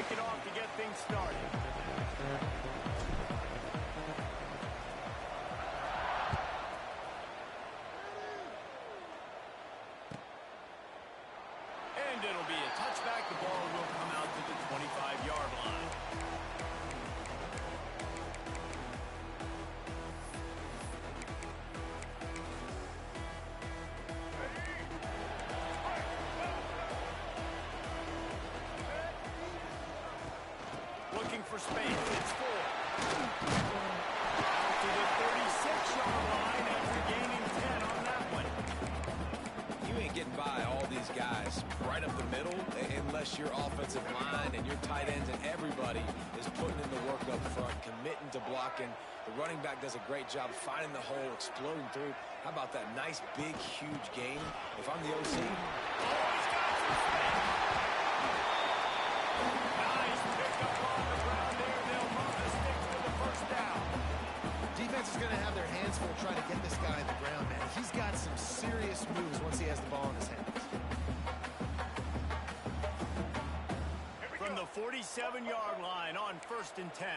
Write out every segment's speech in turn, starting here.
kick it off to get things started. And it'll be a touchback. The ball will come out to the 25-yard line. Looking for space. It's full. Out to the 36-yard line after gaining 10 on that one. You ain't getting by all these guys right up the middle unless your offensive line and your tight ends and everybody is putting in the work up front, committing to blocking. The running back does a great job finding the hole, exploding through. How about that nice, big, huge gain? If I'm the OC. Defense is going to have their hands full trying to get this guy on the ground, man. He's got some serious moves once he has the ball in his hands. From the 47-yard line on 1st and 10.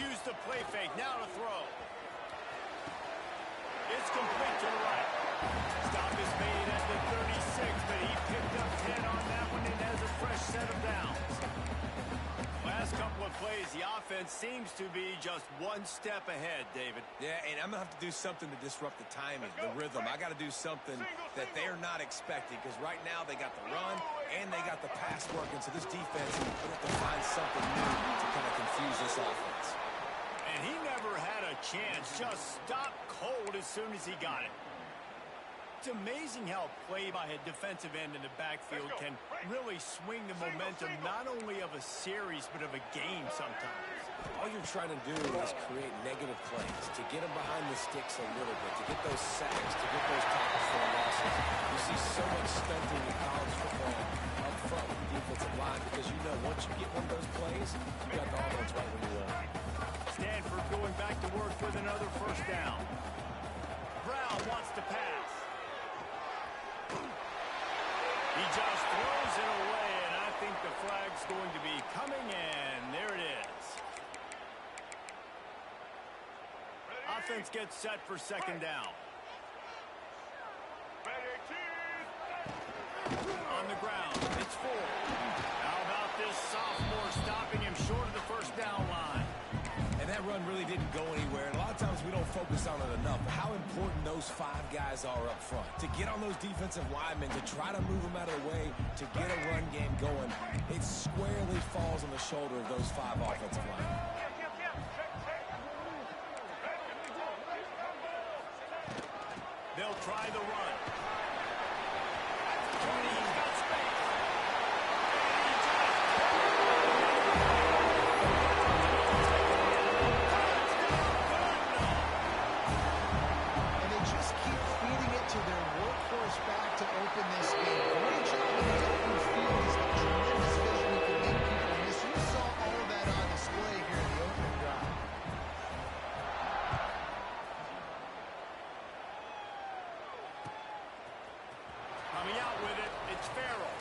Use the play fake. Now to throw. It's complete to the right. Stop is made at the 36, but he picked up 10 on that one and has a fresh set of downs. Last couple of plays, the offense seems to be just one step ahead, David. Yeah, and I'm going to have to do something to disrupt the timing, the rhythm. I got to do something that they're not expecting because right now they got the run and they got the pass working. So this defense, they have to find something new to kind of confuse this offense. And he never had a chance. Just stopped cold as soon as he got it. It's amazing how play by a defensive end in the backfield can really swing the momentum not only of a series but of a game sometimes. All you're trying to do is create negative plays, to get them behind the sticks a little bit, to get those sacks, to get those tackles for losses. You see so much stunting in college football up front with the defensive line because you know once you get one of those plays, you got the offense right when you want. Stanford going back to work with another first down. Brown wants to pass. He just throws it away, and I think the flag's going to be coming, and there it is. Offense gets set for 2nd down. On the ground, it's full. How about this sophomore stopping him short of the first down line? And that run really didn't go anywhere. And a lot of times we don't focus on it enough. How important those 5 guys are up front. To get on those defensive linemen, to try to move them out of the way, to get a run game going, it squarely falls on the shoulder of those 5 offensive linemen. They'll try the run. He's got space. And they just keep feeding it to their workhorse back to open this game. Great job in the open field. He's got tremendous vision. He can make people miss. You saw all of that on display here in the opening drive. Coming out with it, it's Farrell.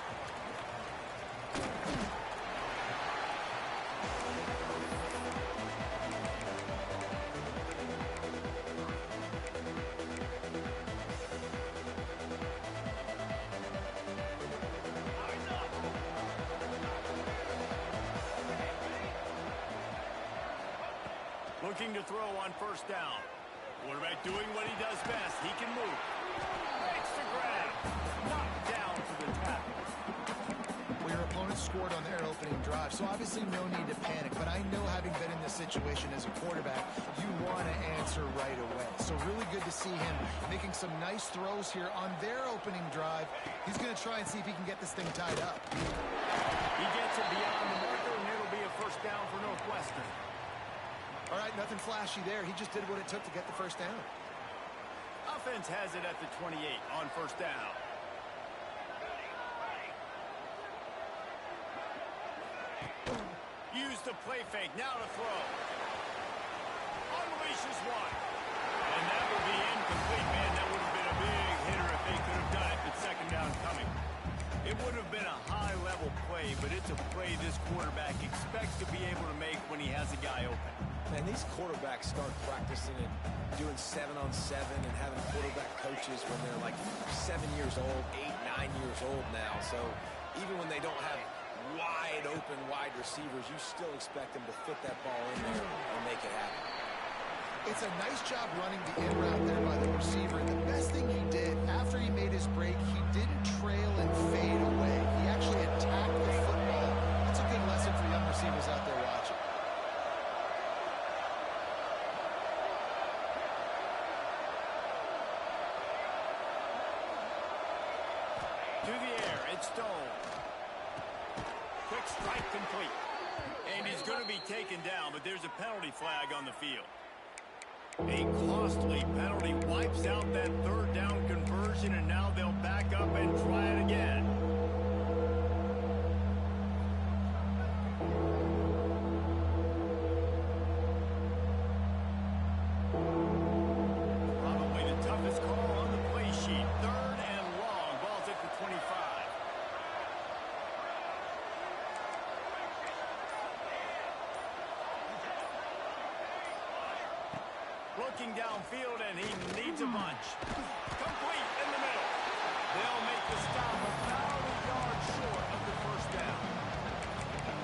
Looking to throw on 1st down. Quarterback doing what he does best. He can move. Makes the grab. Knocked down to the tackle. Well, your opponent scored on their opening drive, so obviously no need to panic. But I know, having been in this situation as a quarterback, you want to answer right away. So really good to see him making some nice throws here on their opening drive. He's going to try and see if he can get this thing tied up. He gets it beyond the marker, and it'll be a first down for Northwestern. All right, nothing flashy there. He just did what it took to get the first down. Offense has it at the 28 on 1st down. Use the play fake. Now to throw. Unleashes one. And that will be incomplete, man. That would have been a big hitter if they could have done it, but 2nd down coming. It would have been a high-level play, but it's a play this quarterback expects to be able to make when he has a guy open. And these quarterbacks start practicing and doing 7-on-7 and having quarterback coaches when they're like 7 years old, 8, 9 years old now. So even when they don't have wide open wide receivers, you still expect them to fit that ball in there and make it happen. It's a nice job running the in route there by the receiver. And the best thing he did after he made his break, he didn't trail and fade away. He actually attacked the football. That's a good lesson for young receivers out there watching. To the air, it's Stone. Quick strike complete. And he's going to be taken down, but there's a penalty flag on the field. A costly penalty wipes out that third down conversion, and now they'll back up and try it again. Probably the toughest call on the play sheet. Third and long. Ball's at the 25. Looking downfield, and he needs a bunch. Complete in the middle. They'll make the stop about a yard short of the first down.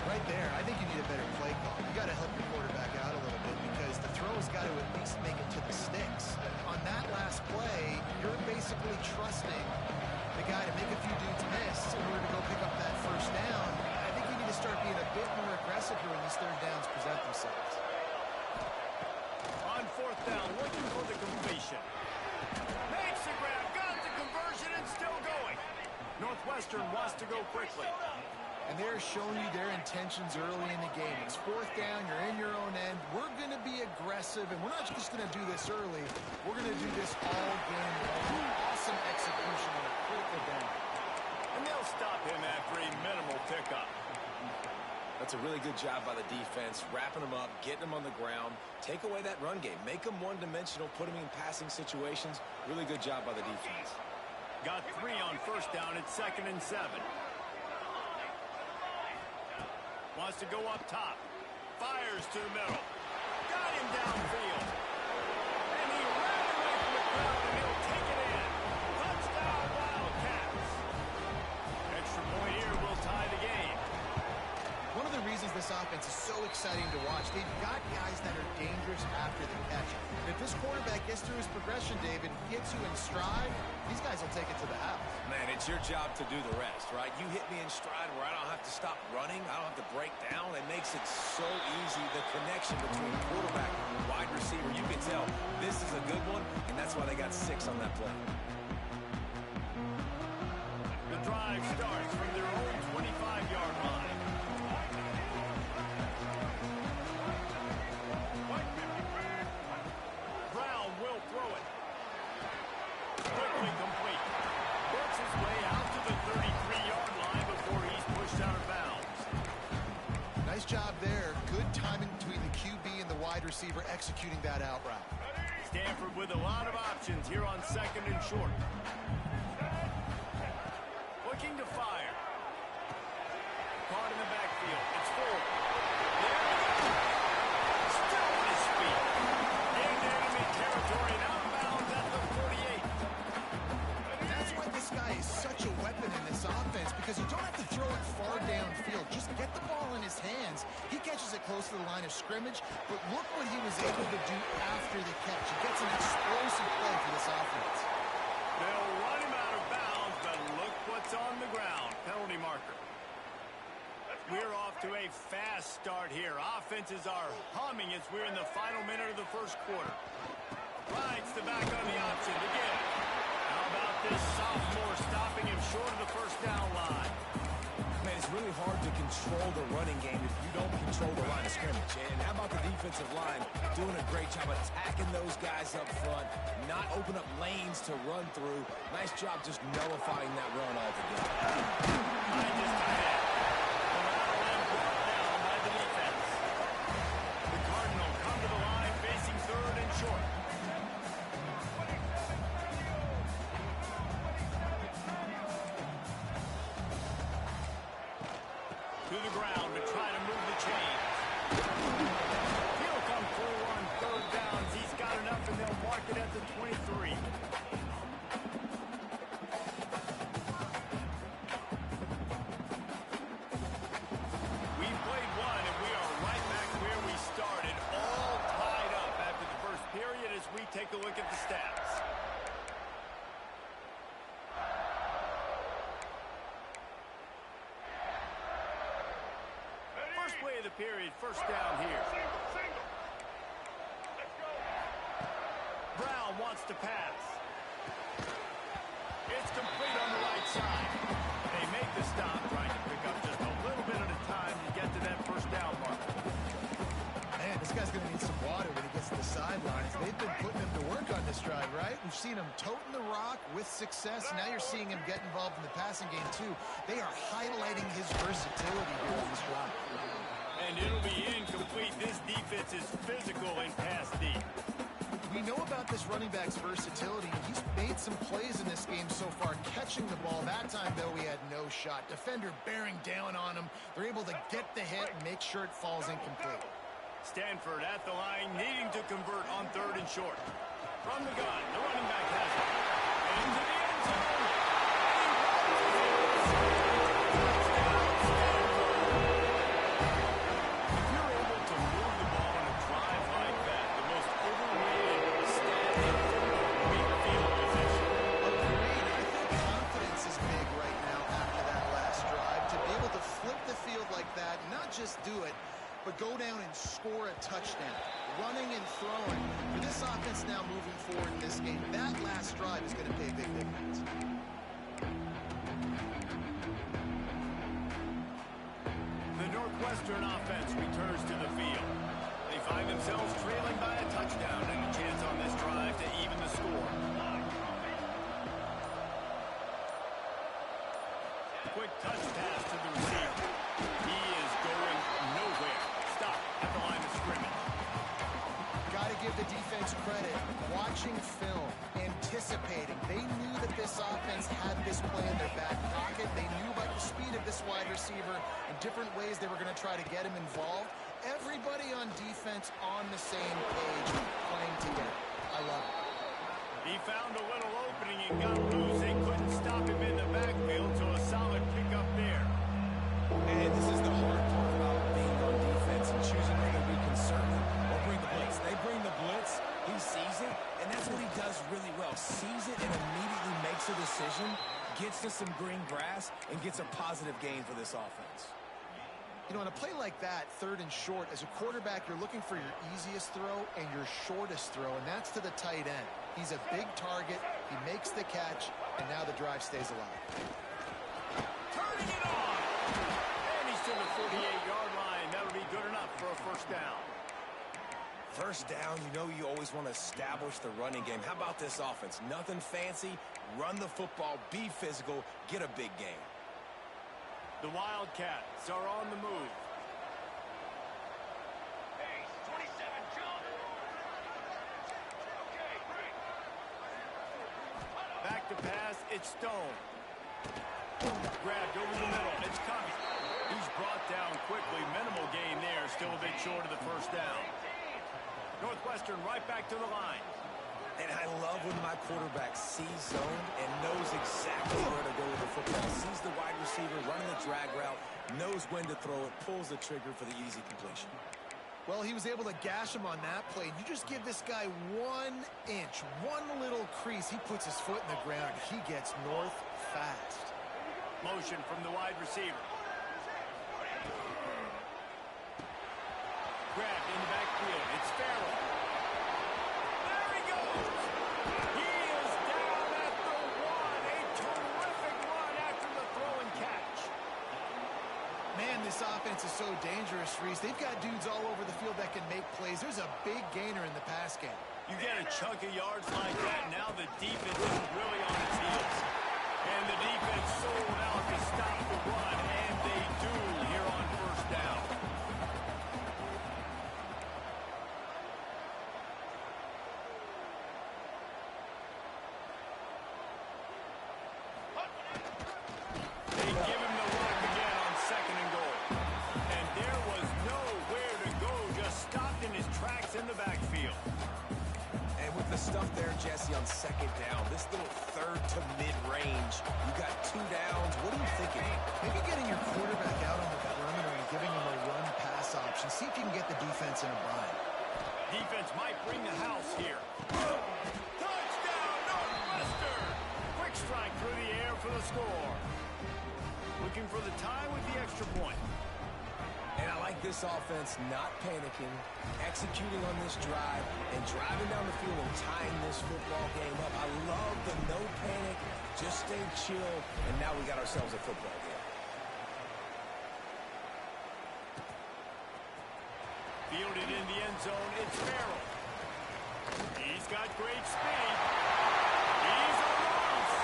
Right there, I think you need a better play call. You got to help your quarterback out a little bit because the throw's got to at least make it to the sticks. On that last play, you're basically trusting the guy to make a few dudes miss in order to go pick up that first down. I think you need to start being a bit more aggressive here when these third downs present themselves. On fourth down, looking for the completion. Makes the grab, got the conversion, and still going. Northwestern wants to go quickly. And they're showing you their intentions early in the game. It's fourth down, you're in your own end. We're going to be aggressive, and we're not just going to do this early. We're going to do this all game long. Awesome execution on a critical down. And they'll stop him after a minimal pickup. That's a really good job by the defense, wrapping them up, getting them on the ground, take away that run game, make them one-dimensional, put them in passing situations. Really good job by the defense. Got 3 on first down at 2nd and 7. Wants to go up top. Fires to the middle. Got him downfield. And he ran away from the crowd, and he'll take it in. Touchdown, Wildcats. Extra point here will tie the game. One of the reasons this offense is so exciting to watch, they've got guys that are dangerous after the catch. And if this quarterback gets through his progression, David, gets you in stride, these guys will take it to the house. Man, it's your job to do the rest, right? You hit me in stride where I don't have to stop running. I don't have to break down. It makes it so easy, the connection between quarterback and wide receiver. You can tell this is a good one, and that's why they got 6 on that play. The drive starts from their own 25-yard line. Brown will throw it. Quickly complete. Works his way out to the 33-yard line before he's pushed out of bounds. Nice job there. Good timing between the QB and the wide receiver executing that out route. Stanford with a lot of options here on 2nd and short. Looking to fire. Caught in the backfield. It's full. There we go. Still on his feet. Into enemy territory and outbounds at the 48. That's why this guy is such a weapon in this offense, because you don't have to throw it far downfield. Just get the ball in his hands. He catches it close to the line of scrimmage, but look what he was able to do after the catch. He gets an explosive play for this offense. They'll run him out of bounds, but look what's on the ground. Penalty marker. We're off to a fast start here. Offenses are humming as we're in the final minute of the first quarter. Rides the back on the option to get it. How about this sophomore stopping him short of the first down line? Man, it's really hard to control the running game if you don't control the line of scrimmage. And how about the defensive line doing a great job attacking those guys up front, not open up lanes to run through. Nice job just nullifying that run altogether. Just ahead. The rattle line brought down by the defense. The Cardinals come to the line facing 3rd and short. period. First down here. Brown wants to pass. It's complete on the right side. They make the stop, trying to pick up just a little bit at a time to get to that first down mark. Man, this guy's going to need some water when he gets to the sidelines. They've been putting him to work on this drive, right? We've seen him toting the rock with success. Now you're seeing him get involved in the passing game, too. They are highlighting his versatility here on this drive. And it'll be incomplete. This defense is physical in pass deep. We know about this running back's versatility. He's made some plays in this game so far, catching the ball. That time, though, he had no shot. Defender bearing down on him. They're able to get the hit and make sure it falls incomplete. Stanford at the line, needing to convert on 3rd and short. From the gun, the running back has it. Into the end zone. If you're able to move the ball on a drive like that, the most overrated stat in football will be field position. Agreed. I think confidence is big right now after that last drive. To be able to flip the field like that, not just do it, but go down and score a touchdown. Running and throwing. For this offense now moving forward in this game, that last drive is going to pay big difference. The Northwestern offense returns to the field. They find themselves trailing by a touchdown and a chance on this drive to even the score. Quick touch pass to the receiver. He is going nowhere. Stop at the line of scrimmage. Got to give the defense credit. Watching film, anticipating. They knew that this offense had this play in their back pocket. They knew about the speed of this wide receiver and different ways they were going to try to get him involved. Everybody on defense on the same page, playing together. I love it. He found a little opening and got loose. They couldn't stop him in the backfield, so a solid pickup there. And this is the hard part about being on defense and choosing whether we can conservative or bring the blitz. They bring the blitz, he sees it, and that's what he does really well. Sees it and immediately makes a decision, gets to some green grass, and gets a positive gain for this offense. You know, on a play like that, 3rd and short, as a quarterback, you're looking for your easiest throw and your shortest throw, and that's to the tight end. He's a big target. He makes the catch, and now the drive stays alive. Turning it on! And he's to the 48-yard line. That'll be good enough for a first down. First down, you know you always want to establish the running game. How about this offense? Nothing fancy. Run the football, be physical, get a big gain. The Wildcats are on the move. Back to pass, it's Stone. Grabbed over the middle, it's coming. He's brought down quickly. Minimal gain there, still a bit short of the first down. Northwestern right back to the line. And I love when my quarterback sees zone and knows exactly where to go with the football. Sees the wide receiver running the drag route, knows when to throw it, pulls the trigger for the easy completion. Well, he was able to gash him on that play. You just give this guy 1 inch, one little crease. He puts his foot in the ground. He gets north fast. Motion from the wide receiver. Grabbed in the backfield. It's Farrell. There he goes. He is down at the 1. A terrific run after the throw and catch. Man, this offense is so dangerous, Reese. They've got dudes all over the field that can make plays. There's a big gainer in the pass game. You get a chunk of yards like that, now the defense is really on its heels. And the defense sold out to stop the run, and they do here on first down. They give him the rock again on 2nd and goal. And there was nowhere to go, just stopped in his tracks in the backfield. And with the stuff there, Jesse, on 2nd down, this little 3rd to mid-range, you got 2 downs. What are you thinking? Maybe getting your quarterback out on the perimeter and giving him a run-pass option. See if you can get the defense in a bind. Defense might bring the house here. Touchdown, Northwestern! Quick strike through the air for the score. Looking for the tie with the extra point. And And I like this offense not panicking, executing on this drive, and driving down the field and tying this football game up. I love the no panic, just stay chill, and now we got ourselves a football game. Fielded in the end zone, it's Farrell. He's got great speed. He's on the race.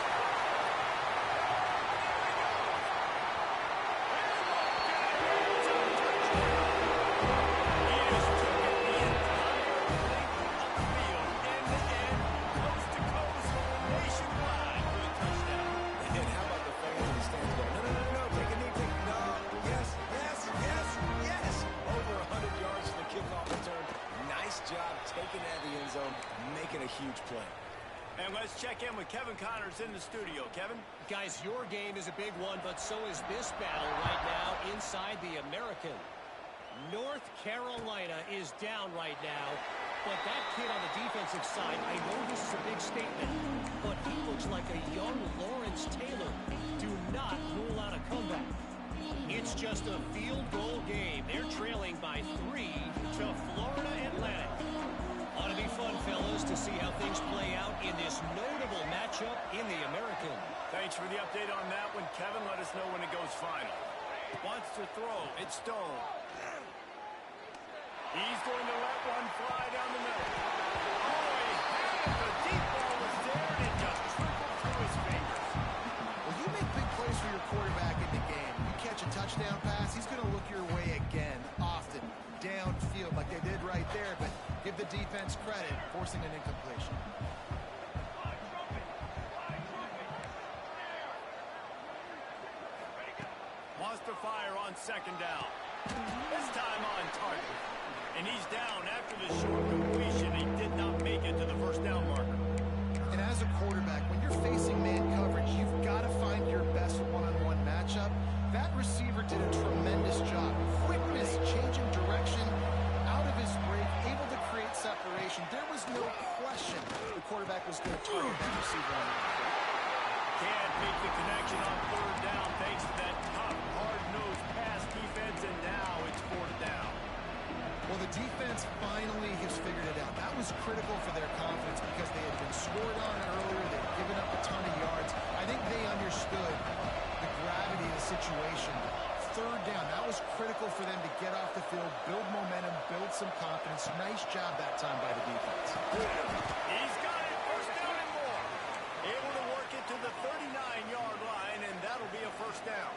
He has taken the entire length of the field, end to end, coast to coast, nationwide for the touchdown. And how about the fans in the stands going, no, take a knee, take a knee. Yes, yes, yes, yes. Over 100 yards for the kickoff return. Nice job taking that to the end zone, making a huge play. And let's check in with Kevin Connors in the studio. Kevin? Guys, your game is a big one, but so is this battle right now inside the American. North Carolina is down right now, but that kid on the defensive side, I know this is a big statement, but he looks like a young Lawrence Taylor. Do not rule out a comeback. It's just a field goal game. They're trailing by 3 to Florida Atlantic. Ought to be fun, fellas, to see how things play out in this notable matchup in the American. Thanks for the update on that one, Kevin. Let us know when it goes final. Wants to throw. It's Stone. He's going to let one fly down the middle. Oh, he had it. The deep ball was there, and it just trickled through his fingers. Well, you make big plays for your quarterback in the game. You catch a touchdown pass, he's going to look your way again, often, downfield like they did right there, but give the defense credit, forcing an incompletion. Wants to fire on second down. This time on target. And he's down after the short completion. He did not make it to the first down marker. And as a quarterback, when you're facing man coverage, you've got to find your best one-on-one matchup. That receiver did a tremendous job. Quickness, changing direction, out of his break, able to create separation. There was no question the quarterback was going to target that receiver on that. Can't make the connection on third down thanks to that tough, hard-nosed pass defense, and now it's fourth down. Well, the defense finally has figured it out. That was critical for their confidence because they had been scored on earlier. They had given up a ton of yards. I think they understood the gravity of the situation. Third down, that was critical for them to get off the field, build momentum, build some confidence. Nice job that time by the defense. He's got it, first down and more. Able to work it to the 39-yard line, and that'll be a first down.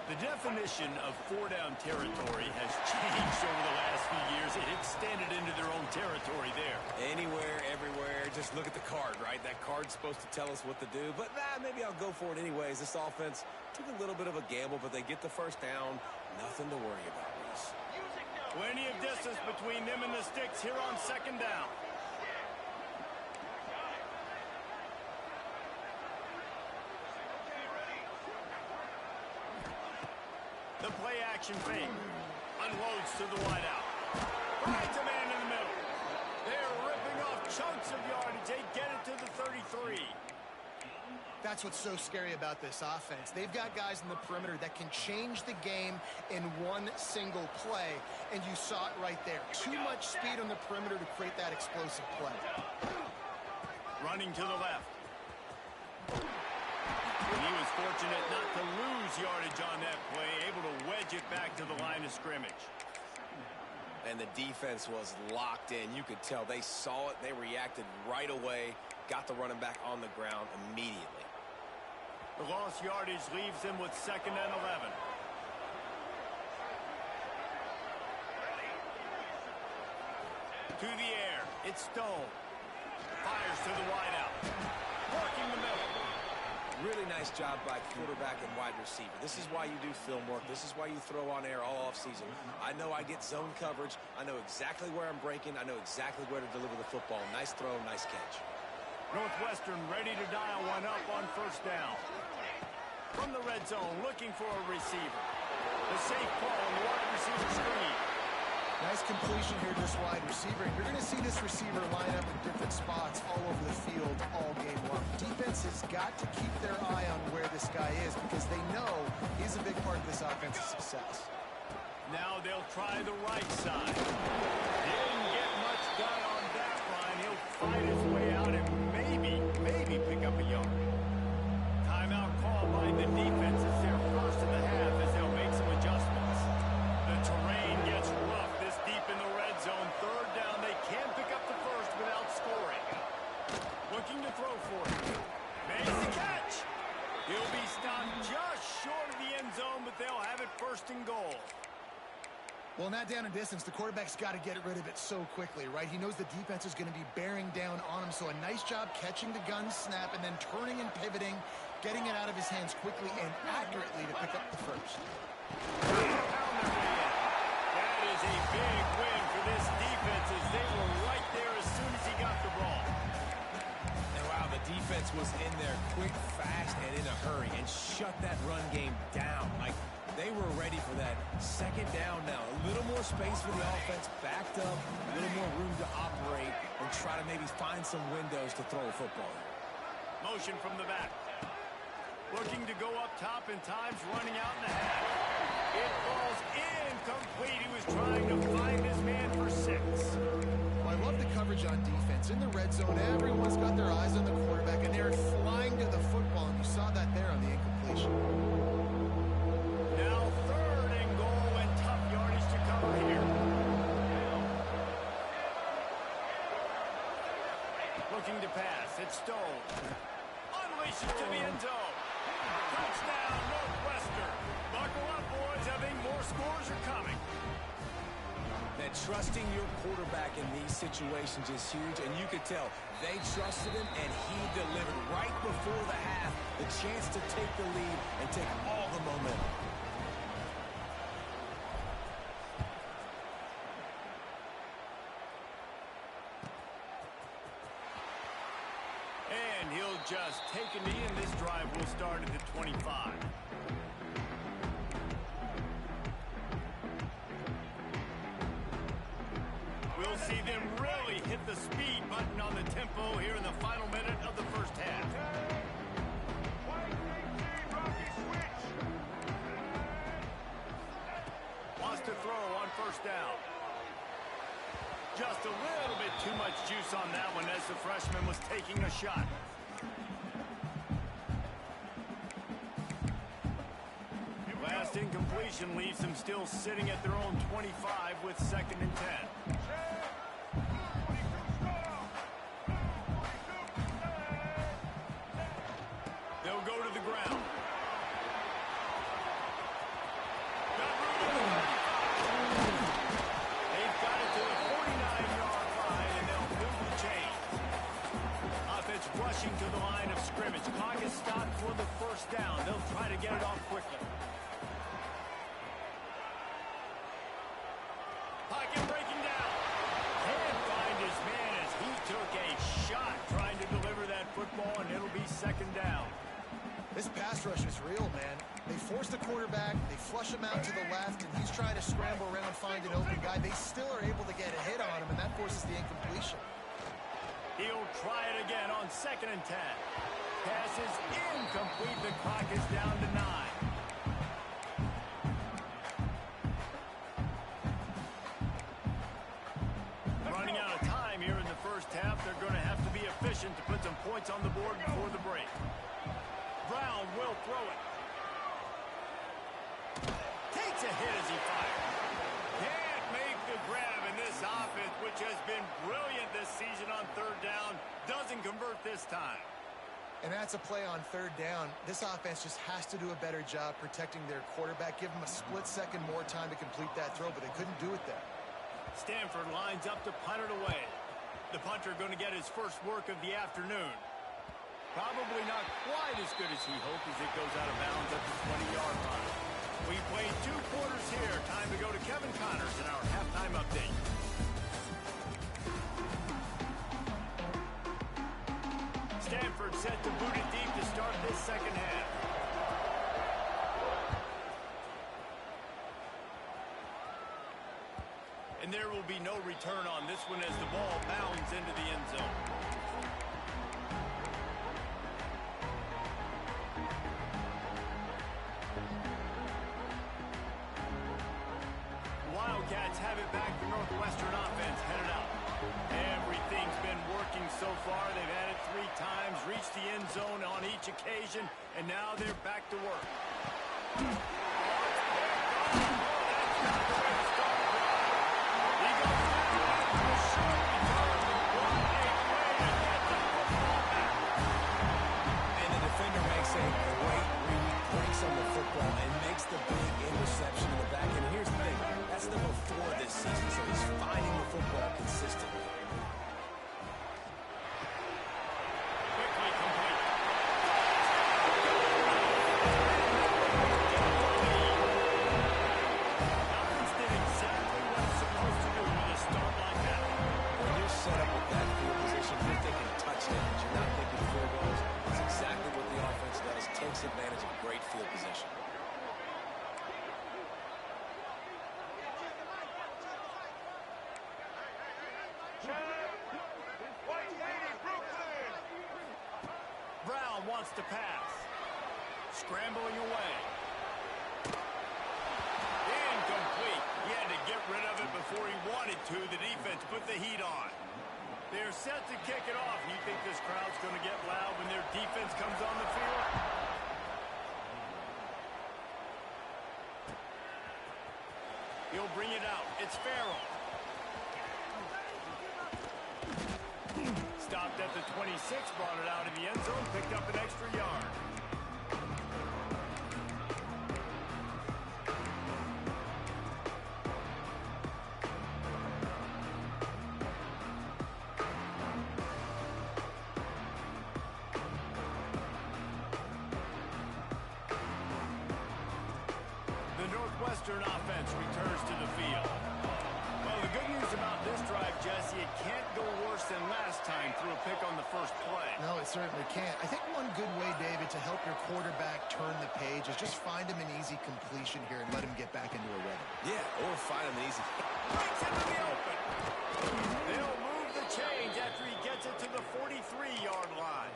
The definition of four-down territory has changed over the last few years. It extended into their own territory there. Anywhere, everywhere, just look at the card, right? That card's supposed to tell us what to do, but maybe I'll go for it anyways. This offense took a little bit of a gamble, but they get the first down. Nothing to worry about, Reese. Plenty of distance between them and the sticks here on second down. The play-action fake. Unloads to the wideout. Finds a man in the middle. They're ripping off chunks of yardage. They get it to the 33. That's what's so scary about this offense. They've got guys in the perimeter that can change the game in one single play, and you saw it right there. Too much speed on the perimeter to create that explosive play. Running to the left. He was fortunate not to lose yardage on that play, able to wedge it back to the line of scrimmage. And the defense was locked in. You could tell they saw it. They reacted right away, got the running back on the ground immediately. The lost yardage leaves him with second and 11. To the air, it's Stone. Fires to the wideout. Working the middle. Really nice job by quarterback and wide receiver. This is why you do film work. This is why you throw on air all offseason. I know I get zone coverage. I know exactly where I'm breaking. I know exactly where to deliver the football. Nice throw, nice catch. Northwestern ready to dial one up on first down. From the red zone, looking for a receiver. The safe ball on the wide receiver screen. Nice completion here to this wide receiver. You're going to see this receiver line up in different spots all over the field all game long. Defense has got to keep their eye on where this guy is because they know he's a big part of this offense's success. Now they'll try the right side. Didn't get much done on that line. He'll fight his way out and maybe pick up a yard. Timeout call by the defense. It's their first of the half as they'll make some adjustments. The terrain gets rough this deep in the red zone. Third down. They can't pick up the first without scoring. Looking to throw for it. Makes the catch. He'll be stopped just short of the end zone, but they'll have it first and goal. Well, not down in distance, the quarterback's got to get rid of it so quickly, right? He knows the defense is going to be bearing down on him, so a nice job catching the gun snap and then turning and pivoting, getting it out of his hands quickly and accurately to pick up the first. That is a big win for this defense as they were right there as soon as he got the ball. And wow, the defense was in there quick, fast, and in a hurry and shut that run game down. Like, they were ready for that second down now. A little more space for the offense, backed up, a little more room to operate and try to maybe find some windows to throw a football. Motion from the back. Looking to go up top and time's running out in the half. It falls incomplete. He was trying to find his man for 6. Well, I love the coverage on defense. In the red zone, everyone's got their eyes on the quarterback, and they're flying to the football, and you saw that there on the incompletion. Now third and goal and tough yardage to cover here. Looking to pass. It's Stone. Unleashes to the end zone. Touchdown, Northwestern. Buckle up, boys. I think more scores are coming. That trusting your quarterback in these situations is huge, and you could tell they trusted him, and he delivered right before the half, the chance to take the lead and take all the momentum. And he'll just take a knee, and this drive will start at the 25. We'll see them really hit the speed button on the tempo here in the final minute of the first half. Wants to throw on first down. Just a little bit too much juice on that one as the freshman was taking a shot. Last incompletion leaves them still sitting at their own 25 with 2nd and 10. They'll go to the ground. They've got it to the 49-yard line, and they'll move the chain. Offense rushing to the line of scrimmage. Clock is stopped for the first down. They'll try to get it off quickly. Pocket breaking down. Can't find his man as he took a shot trying to deliver that football, and it'll be 2nd down. This pass rush is real, man. They force the quarterback, they flush him out to the left, and he's trying to scramble around, find an open guy. They still are able to get a hit on him, and that forces the incompletion. He'll try it again on 2nd and 10. Pass is incomplete. The clock is down to 9. Running out of time here in the first half. They're going to have to be efficient to put some points on the board before the break. Brown will throw it. Takes a hit as he fires. Can't make the grab, and this offense, which has been brilliant this season on 3rd down, doesn't convert this time. And that's a play on 3rd down. This offense just has to do a better job protecting their quarterback. Give him a split second more time to complete that throw, but they couldn't do it there. Stanford lines up to punt it away. The punter going to get his first work of the afternoon. Probably not quite as good as he hoped as it goes out of bounds at the 20-yard line. We played 2 quarters here. Time to go to Kevin Connors in our halftime update. Stanford set to boot it deep to start this second half. And there will be no return on this one as the ball bounds into the end zone. each occasion, and now they're back to work. And the defender makes a great read, breaks on the football, and makes the big interception in the back. And here's the thing, that's number 4 this season, so he's finding the football consistently. Advantage of great field position. Brown wants to pass. Scrambling away. Incomplete. He had to get rid of it before he wanted to. The defense put the heat on. They're set to kick it off. You think this crowd's going to get loud when their defense comes on the field? He'll bring it out. It's Farrell. Stopped at the 26, brought it out of the end zone, picked up an extra yard. The Northwestern offense returns to the field. Well, the good news about this drive, Jesse, it can't go worse than last time through a pick on the first play. No, it certainly can't. I think one good way, David, to help your quarterback turn the page is just find him an easy completion here and let him get back into a rhythm. Yeah, or find him an easy. Breaks into the open. They'll move the chains after he gets it to the 43-yard line.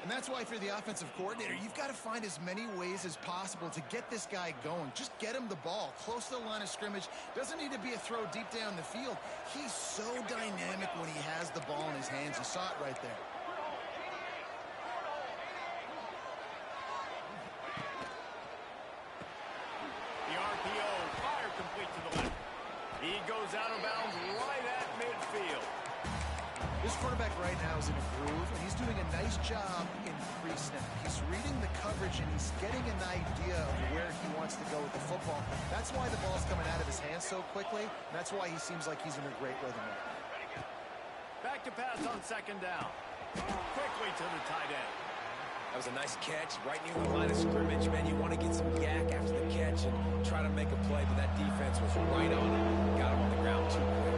And that's why, if you're the offensive coordinator, you've got to find as many ways as possible to get this guy going. Just get him the ball close to the line of scrimmage. Doesn't need to be a throw deep down the field. He's so dynamic when he has the ball in his hands. You saw it right there. The RPO, fire complete to the left. He goes out of bounds right at midfield. This quarterback right now is in a groove, and he's doing a nice job in pre-snap. He's reading the coverage, and he's getting an idea of where he wants to go with the football. That's why the ball's coming out of his hands so quickly, and that's why he seems like he's in a great rhythm right now. Back to pass on second down. Quickly to the tight end. That was a nice catch right near the line of scrimmage. Man, you want to get some yak after the catch and try to make a play, but that defense was right on him. Got him on the ground too quick.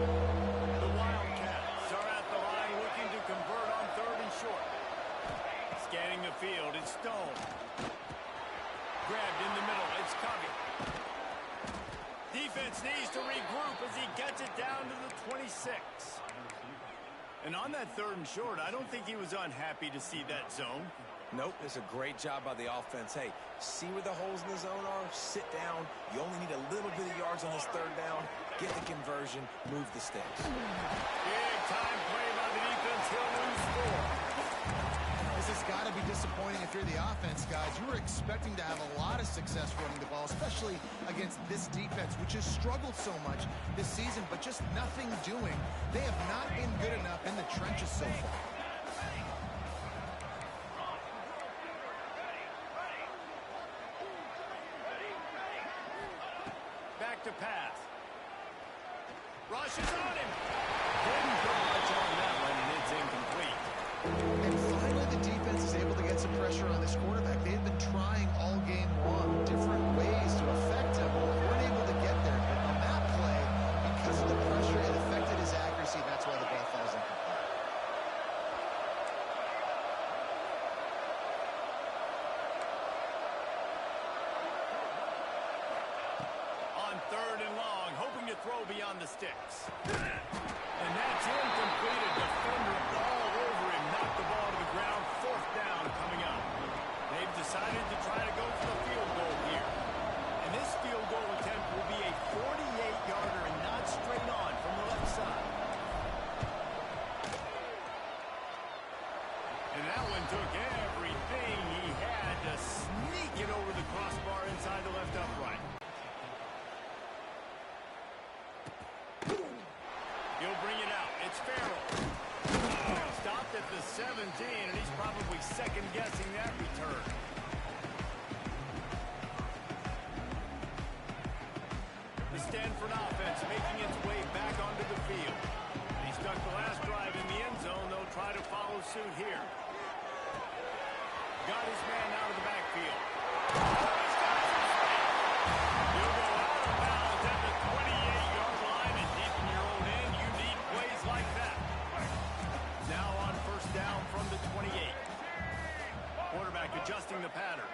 The Wildcats are at the line looking to convert on third and short. Scanning the field, it's Stone. Grabbed in the middle, it's Covey. Defense needs to regroup as he gets it down to the 26. And on that third and short, I don't think he was unhappy to see that zone. Nope, it's a great job by the offense. Hey, see where the holes in the zone are? Sit down. You only need a little bit of yards on this third down. Get the conversion, move the sticks. Big time play by the defense. He'll lose 4. This has got to be disappointing if you're the offense, guys. You were expecting to have a lot of success running the ball, especially against this defense, which has struggled so much this season, but just nothing doing. They have not been good enough in the trenches so far. Back to pass. Rush is on him. Didn't put much on that one, and it's incomplete. And finally, the defense is able to get some pressure on this quarterback. They have been trying all game long different ways to affect him. Weren't able to get there. But on that play, because of the pressure, it affected his accuracy. That's why the ball falls incomplete. On third and long, hoping to throw beyond the sticks. And that's incomplete. A defender all over him. Knocked the ball to the ground. Fourth down coming up. They've decided to try to go for the field goal here. And this field goal attempt will be a 48-yarder and not straight on from the left side. And that one took every He'll bring it out. It's Farrell. Stopped at the 17, and he's probably second-guessing that return. The Stanford offense making its way back onto the field. He stuck the last drive in the end zone. They'll try to follow suit here. Got his man out of the backfield. He's got some speed. He'll go out of bounds at the 28-yard line, and deep in your own end, you need plays like that. Now on first down from the 28. Quarterback adjusting the pattern.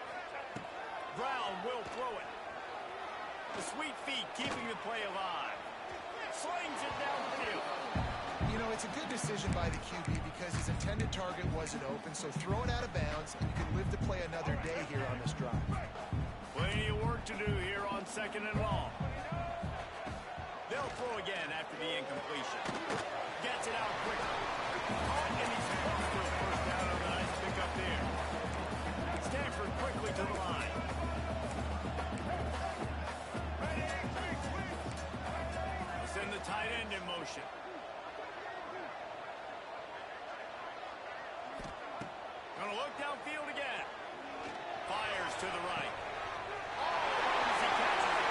Brown will throw it. The sweet feet keeping the play alive. Slings it downfield. You know, it's a good decision by the QB because his intended target wasn't open, so throw it out of bounds, and you can live to play another day here on this drive. Plenty of work to do here on 2nd and long. They'll throw again after the incompletion. Gets it out quickly. Caught, and he's close to a first down on the nice pickup there. Stanford quickly to the line. Send the tight end in motion. Gonna look downfield again. Fires to the right. He catches it.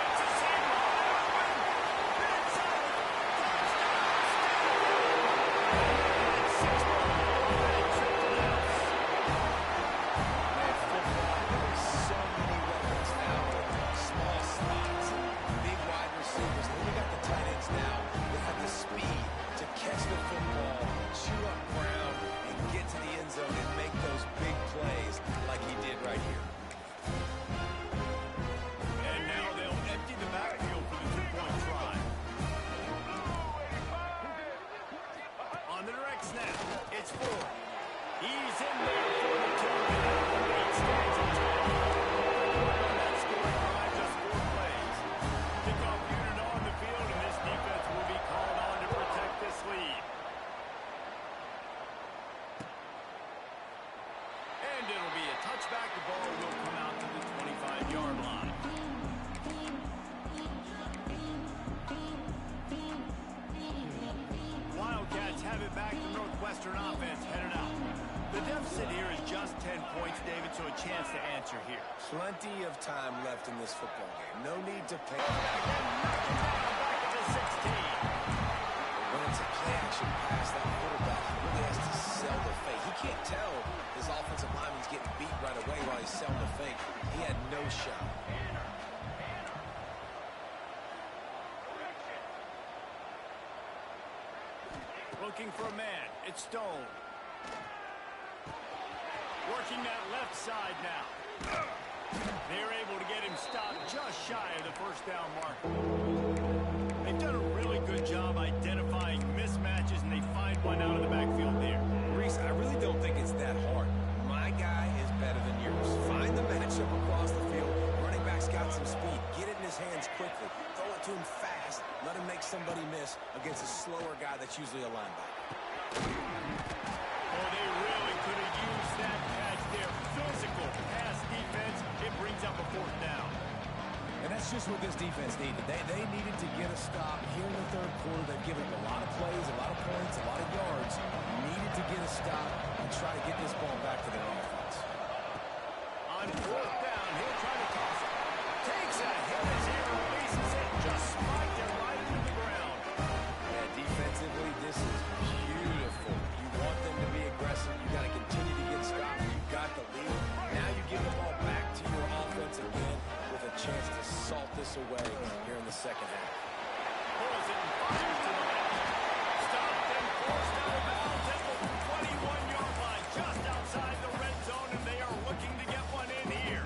It's a single. Inside. Touchdown. 6 more. Man, football, there's so many weapons now. Small slots, big wide receivers. When you got the tight ends now, they have the speed to catch the football, chew up ground, and get to the end zone and make those big plays like he did right here. And now they'll empty the backfield for the two-point try. On the direct snap, it's Ford. He's in there for the two. It stands at 2. On that scoring drive, just 4 plays. Kickoff unit on the field, and this defense will be called on to protect this lead. And it'll be a touchback. The ball will come out to the 25-yard line. Wildcats have it back. The Northwestern offense headed out. The deficit here is just 10 points, David, so a chance to answer here. Plenty of time left in this football game. No need to pay. Back at the 16. When it's a play-action pass, that quarterback really has to sell the fake. He can't tell his offensive lineman's getting beat right away while he's selling the fake. He had no shot. Looking for a man. It's Stone. Working that left side now. They're able to get him stopped just shy of the first down marker. They've done a really good job identifying mismatches, and they find one out of the backfield there. Reese, I really don't think it's that hard. My guy is better than yours. Find the matchup across the field. Running back's got some speed. Get it in his hands quickly. Throw it to him fast. Let him make somebody miss against a slower guy that's usually a linebacker. Oh, they really could have used that catch there. Physical pass defense. It brings up a 4th down. And that's just what this defense needed. They needed to get a stop here in the 3rd quarter. They've given up a lot of plays, a lot of points, a lot of yards. Needed to get a stop and try to get this ball back to their offense. On 4th down, he'll try to toss it. Takes a hit as he releases it. Just spiked it right into the ground. Yeah, defensively, this is beautiful. You want them to be aggressive. You got to continue to get stops. You've got the lead. Now you give the ball back to your offense again with a chance to salt this away here in the 2nd half. Pulls it and fires to the left. Stopped and forced out of bounds at the 21-yard line, just outside the red zone, and they are looking to get one in here.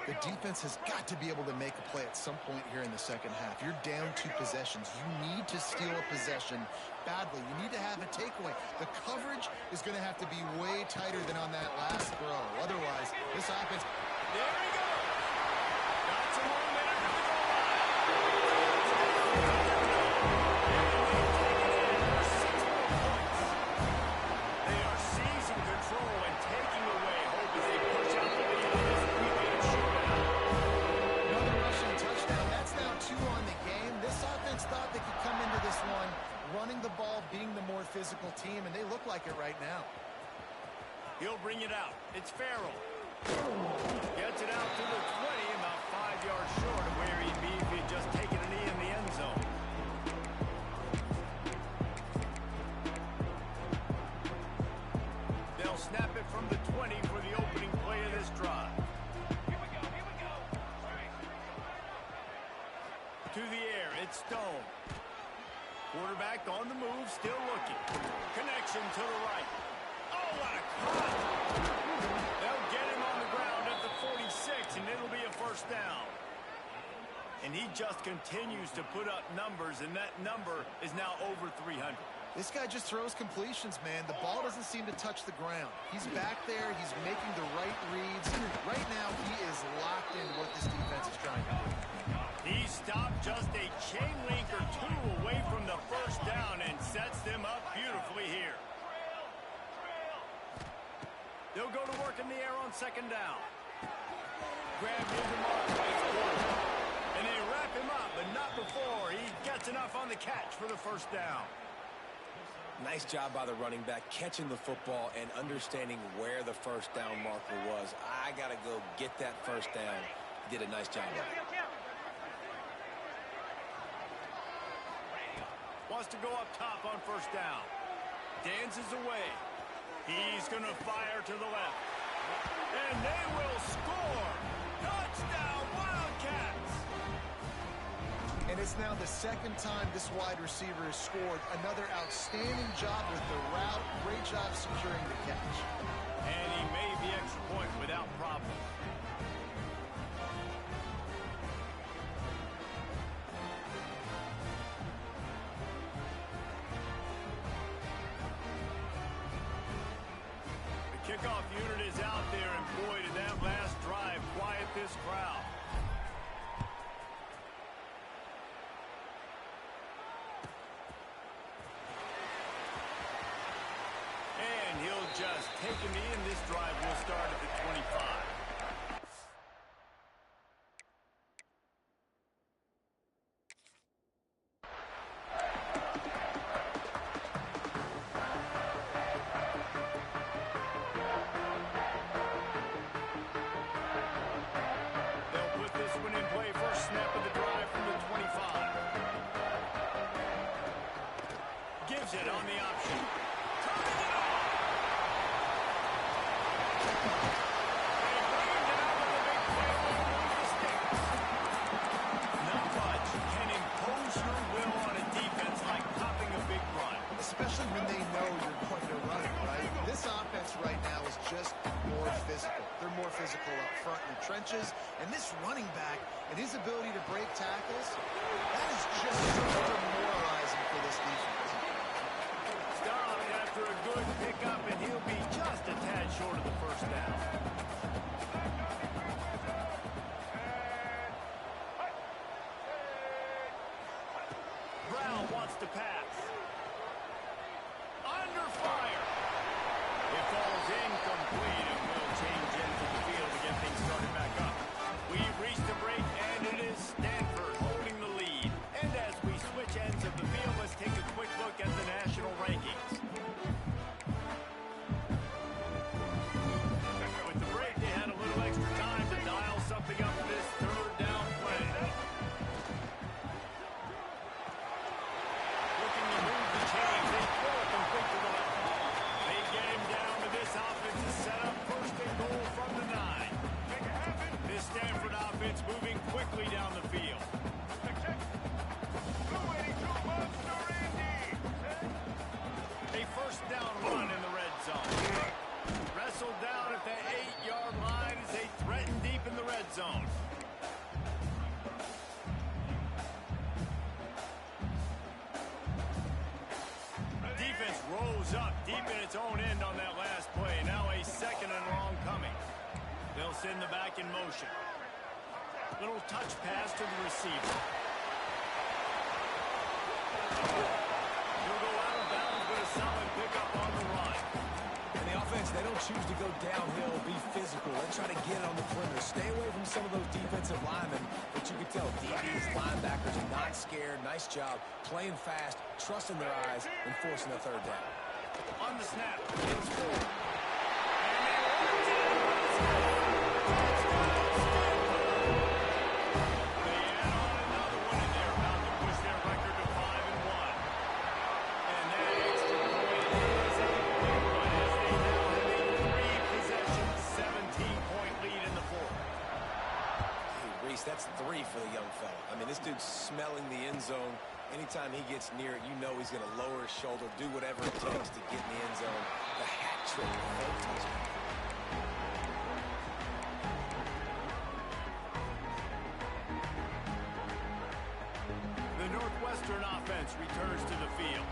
The defense has got to be able to make a play at some point here in the 2nd half. You're down 2 possessions. You need to steal a possession badly. You need to have a takeaway. The coverage is going to have to be way tighter than on that last throw. Otherwise, this offense... There he goes. Got some momentum to the goal line. They are seizing control and taking away hope as they push out the lead in this 3-game shootout. Another rushing touchdown. That's now 2 on the game. This offense Patriots thought they could come into this one running the ball, being the more physical team, and they look like it right now. He'll bring it out. It's Farrell. Gets it out to the 20, about 5 yards short of where he'd be if he had just taken a knee in the end zone. They'll snap it from the 20 for the opening play of this drive. Here we go. To the air, it's Stone. Quarterback on the move, still looking. Connection to the right. Oh, what a cut! They'll get him on the ground at the 46, and it'll be a first down. And he just continues to put up numbers, and that number is now over 300. This guy just throws completions, man. The ball doesn't seem to touch the ground. He's back there. He's making the right reads. Right now, he is locked into what this defense is trying to do. He stopped just a chain link or two away from the first down and sets them up beautifully here. They'll go to work in the air on second down. Grab near the mark. And they wrap him up, but not before he gets enough on the catch for the first down. Nice job by the running back, catching the football and understanding where the first down marker was. I got to go get that first down. He did a nice job of it. Wants to go up top on first down. Dances away. He's going to fire to the left. And they will score. Touchdown, Wildcats. And it's now the second time this wide receiver has scored. Another outstanding job with the route. Great job securing the catch. And he made the extra point without problem. Kickoff unit is out there, and boy, did that last drive quiet this crowd. And he'll just take a knee, and this drive will start at the 25. Gives it on the option. Turning it off. They bring him down with a big play along the sticks. Not much can impose your will on a defense like popping a big run. Especially when they know you're going to run it, right? This offense right now is just more physical. They're more physical up front in the trenches. And this running back and his ability to break tackles, that is just so demoralizing for this defense. After a good pickup, and he'll be just a tad short of the first down. Brown wants to pass. Under fire. It falls incomplete and will change into the field to get things started back up. We've reached a break, and it is Stanford holding the lead. And as we switch ends of the field, let's take a quick look at the national rankings. Moving quickly down the field. A first down run in the red zone. Wrestled down at the 8-yard line as they threaten deep in the red zone. Defense rose up deep in its own end on that last play. Now a second and long coming. They'll send the back in motion. Little touch pass to the receiver. He'll go out of bounds, but a solid pickup on the run. And the offense, they don't choose to go downhill, be physical. They try to get it on the perimeter. Stay away from some of those defensive linemen, but you can tell DBs, linebackers are not scared. Nice job playing fast, trusting their eyes, and forcing a third down. On the snap, it's forward. That's 3 for the young fella. I mean, this dude's smelling the end zone. Anytime he gets near it, you know he's going to lower his shoulder, do whatever it takes to get in the end zone. The hat trick, the touchdown. The Northwestern offense returns to the field.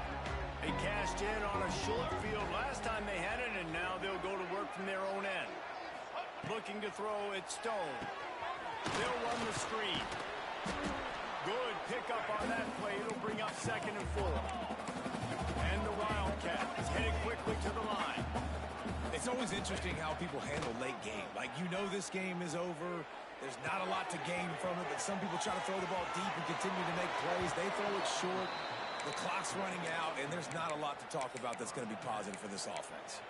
They cashed in on a short field last time they had it, and now they'll go to work from their own end. Looking to throw, it's Stone. They'll run the screen. Good pickup on that play. It'll bring up 2nd and 4. And the Wildcat is headed quickly to the line. It's always interesting how people handle late game. Like, you know this game is over. There's not a lot to gain from it, but some people try to throw the ball deep and continue to make plays. They throw it short. The clock's running out, and there's not a lot to talk about that's going to be positive for this offense.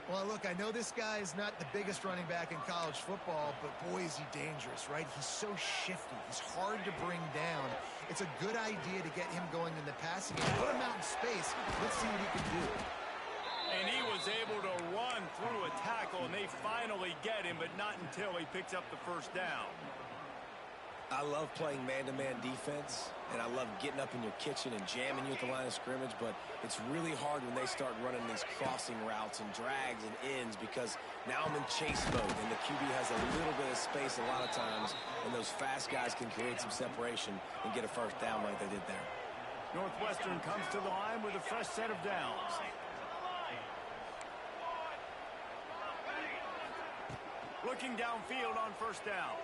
Well, look, I know this guy is not the biggest running back in college football, but boy, is he dangerous, right? He's so shifty. He's hard to bring down. It's a good idea to get him going in the passing game. Put him out in space. Let's see what he can do. And he was able to run through a tackle, and they finally get him, but not until he picks up the first down. I love playing man-to-man defense, and I love getting up in your kitchen and jamming you at the line of scrimmage, but it's really hard when they start running these crossing routes and drags and ends because now I'm in chase mode, and the QB has a little bit of space a lot of times, and those fast guys can create some separation and get a first down like they did there. Northwestern comes to the line with a fresh set of downs. Looking downfield on first down.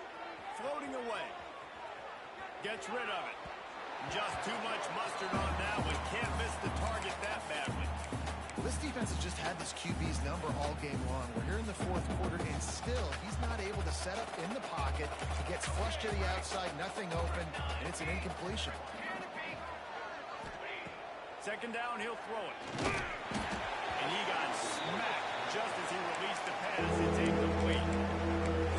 Floating away. Gets rid of it. Just too much mustard on that one. Can't miss the target that badly. Well, this defense has just had this QB's number all game long. We're here in the 4th quarter, and still he's not able to set up in the pocket. He gets flushed to the outside, nothing open, and it's an incompletion. 2nd down, he'll throw it. And he got smacked just as he released the pass. It's incomplete.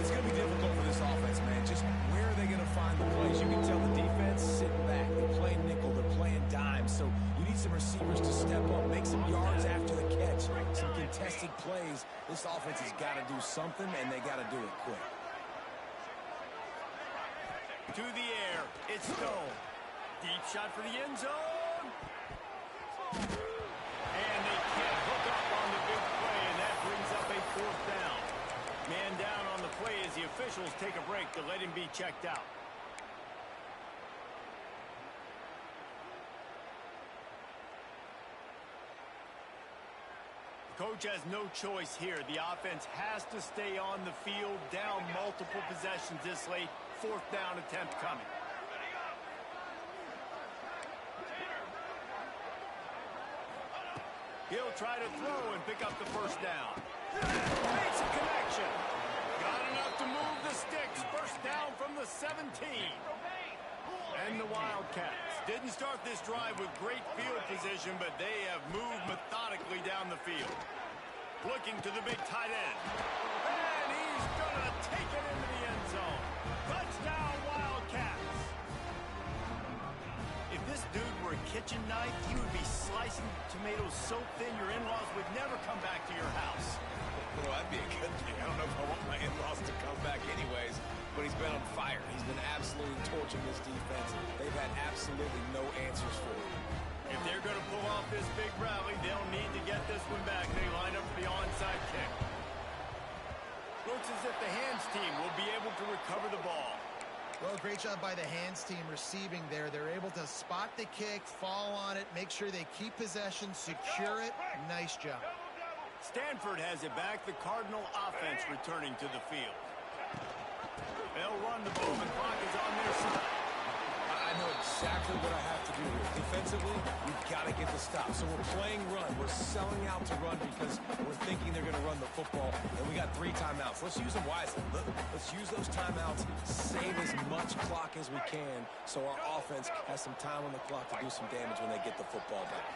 It's going to be difficult for this offense, man. Just where are they going to find the plays? You can tell the defense sitting back. They're playing nickel. They're playing dime. So you need some receivers to step up, make some yards after the catch, some contested plays. This offense has got to do something, and they got to do it quick. To the air. It's Stone. Deep shot for the end zone. And they can't hook up on the big play, and that brings up a 4th down. Man down on the play as the officials take a break to let him be checked out. Coach has no choice here. The offense has to stay on the field, down multiple possessions this late. 4th down attempt coming. He'll try to throw and pick up the first down. Makes a connection. Got enough to move the sticks. First down from the 17. And the Wildcats didn't start this drive with great field position, but they have moved methodically down the field. Looking to the big tight end. And he's going to take it into the end zone. Touchdown, Wildcats. If this dude were a kitchen knife, he would be slicing tomatoes so thin your in-laws would never come back to your house. Well, that'd be a good thing. I don't know if I want my in-laws to come back anyways, but he's been on fire. He's been absolutely torching this defense. They've had absolutely no answers for him. If they're going to pull off this big rally, they'll need to get this one back. They line up for the onside kick. Looks as if the hands team will be able to recover the ball. Well, great job by the hands team receiving there. They're able to spot the kick, fall on it, make sure they keep possession, secure it. Nice job. Stanford has it back. The Cardinal offense returning to the field. They'll run the ball. The clock is on their side. I know exactly what I have to do here. defensively, we've got to get the stop. So we're playing run. We're selling out to run because we're thinking they're going to run the football, and we got 3 timeouts. Let's use them wisely. Let's use those timeouts, save as much clock as we can so our offense has some time on the clock to do some damage when they get the football back.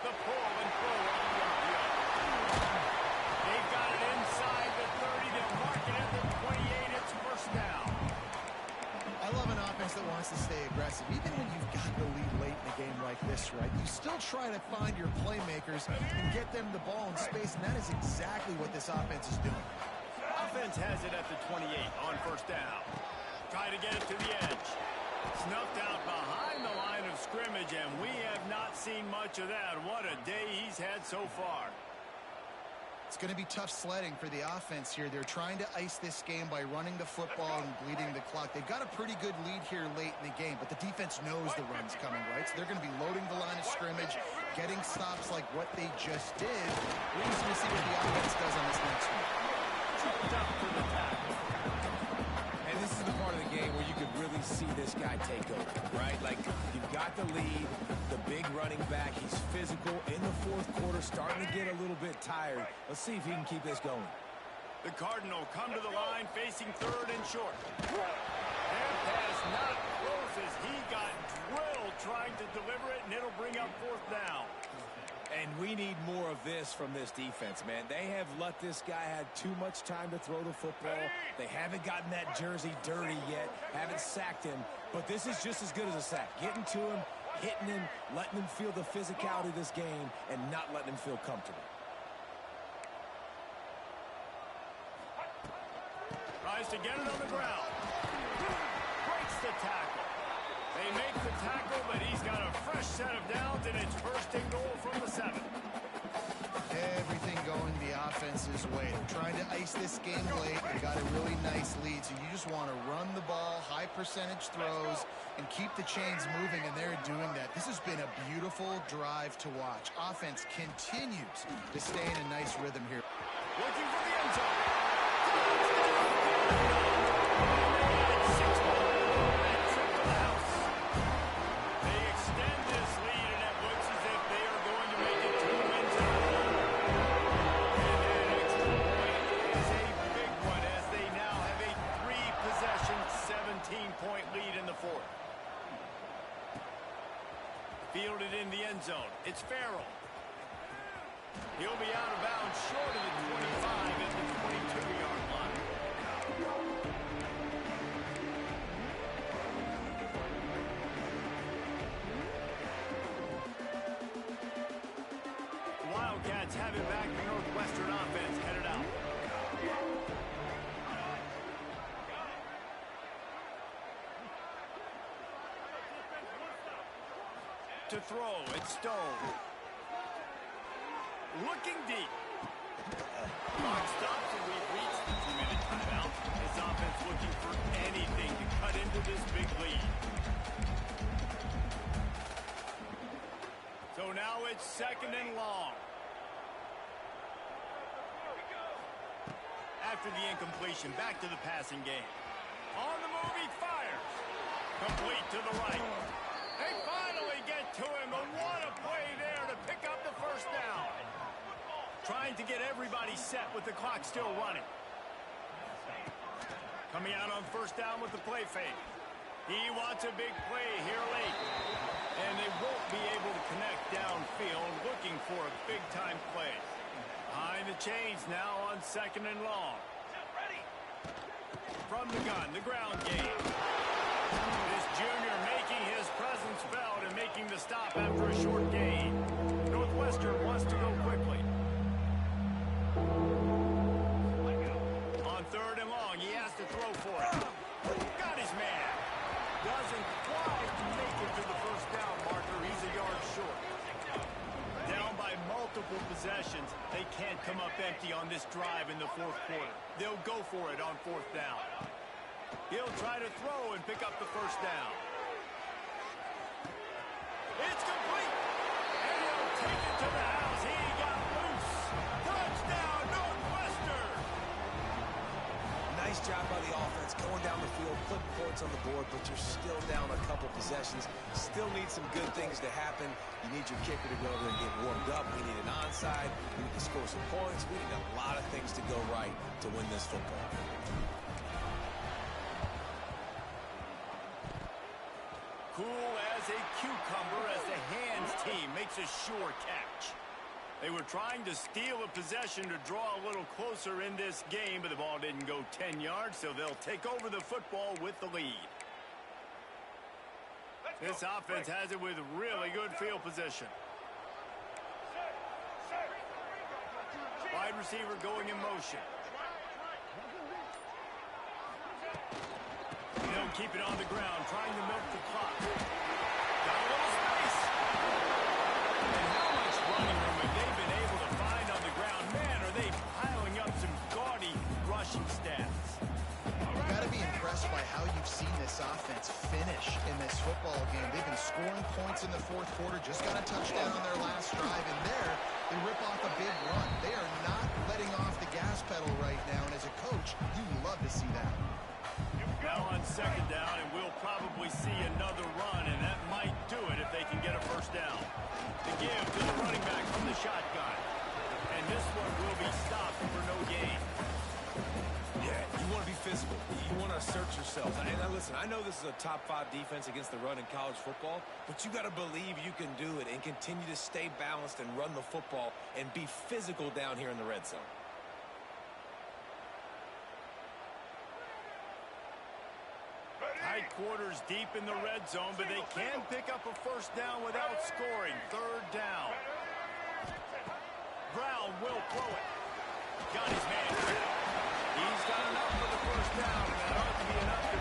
The pull and throw off the RPO. They've got it inside the 30. They'll mark it at the 28. It's first down. I love an offense that wants to stay aggressive. Even when you've got the lead late in a game like this, right, you still try to find your playmakers and get them the ball in space, and that is exactly what this offense is doing. Offense has it at the 28 on first down. Try to get it to the edge. Snuffed out behind the line of scrimmage, and we have not seen much of that. What a day he's had so far. It's going to be tough sledding for the offense here. They're trying to ice this game by running the football and bleeding the clock. They've got a pretty good lead here late in the game, but the defense knows the run's coming, right? So they're going to be loading the line of scrimmage, getting stops like what they just did. We're just going to see what the offense does on this next one. Tough for the tackle. And this is the part of the game where you could really see this guy take over, right? Like, you've got the lead, the big running back. He's physical in the fourth quarter, starting to get a little bit tired. Let's see if he can keep this going. The Cardinal come to the line facing third and short. Their pass not close as he got drilled trying to deliver it, and it'll bring up fourth down. And we need more of this from this defense, man. They have let this guy have too much time to throw the football. They haven't gotten that jersey dirty yet, haven't sacked him. But this is just as good as a sack. Getting to him, hitting him, letting him feel the physicality of this game, and not letting him feel comfortable. Tries to get it on the ground. Breaks the tackle. They make the tackle, but he's got a fresh set of downs, and it's first and goal from the 7. Everything going the offense's way. They're trying to ice this game late. They got a really nice lead, so you just want to run the ball, high percentage throws, and keep the chains moving, and they're doing that. This has been a beautiful drive to watch. Offense continues to stay in a nice rhythm here. Looking for the end zone. They extend this lead, and it looks as if they are going to make it 2 wins in a row. And that extra point is a big one as they now have a 3-possession, 17-point lead in the fourth. Fielded in the end zone. It's Farrell. He'll be out of bounds short of the 25 at the 22-yard line. The Wildcats have it back. The Northwestern offense headed out. To throw, it's Stone. Looking deep. Clock stops, and we've reached the 2-minute timeout. This offense looking for anything to cut into this big lead. So now it's second and long. After the incompletion, back to the passing game. On the move, he fires. Complete to the right. They finally get to him, but what a play there to pick up the first down. Trying to get everybody set with the clock still running. Coming out on first down with the play fake. He wants a big play here late. And they won't be able to connect downfield, looking for a big-time play. Behind the chains now on second and long. From the gun, the ground game. This junior making his presence felt and making the stop after a short gain. Northwestern wants to go quickly. On third and long, he has to throw for it. Got his man. Doesn't quite make it to the first down marker. He's a yard short. Down by multiple possessions. They can't come up empty on this drive in the fourth quarter. They'll go for it on fourth down. He'll try to throw and pick up the first down. It's complete. And he'll take it to the house. He got loose. Touchdown, Northwestern. Nice job by the offense going down the field, putting points on the board, but you're still down a couple couple possessions. Still need some good things to happen. You need your kicker to go over and get warmed up. We need an onside. We need to score some points. We need a lot of things to go right to win this football. Cool as a cucumber as the hands team makes a sure catch. They were trying to steal a possession to draw a little closer in this game, but the ball didn't go 10 yards, so they'll take over the football with the lead. This offense has it with really good field position. Wide receiver going in motion. They'll keep it on the ground, trying to milk the clock. Got a little space. And how much running room have they been able to find on the ground? Man, are they piling up some gaudy rushing stats. You've got to be impressed by how you've seen this offense finish in this football game. They've been scoring points in the fourth quarter, just got a touchdown on their last drive, and there they rip off a big run. They are not letting off the gas pedal right now, and as a coach, you love to see that. Now on second down, and we'll probably see another run, and that might do it if they can get a first down. The give to the running back from the shotgun. And this one will be stopped for no gain. Yeah, you want to be physical. You want to assert yourself. And listen, I know this is a top-5 defense against the run in college football, but you got to believe you can do it and continue to stay balanced and run the football and be physical down here in the red zone. Tight quarters deep in the red zone, but they can pick up a first down without scoring. Third down. Brown will throw it. Got his man. He's got enough for the first down, and that ought to be enough to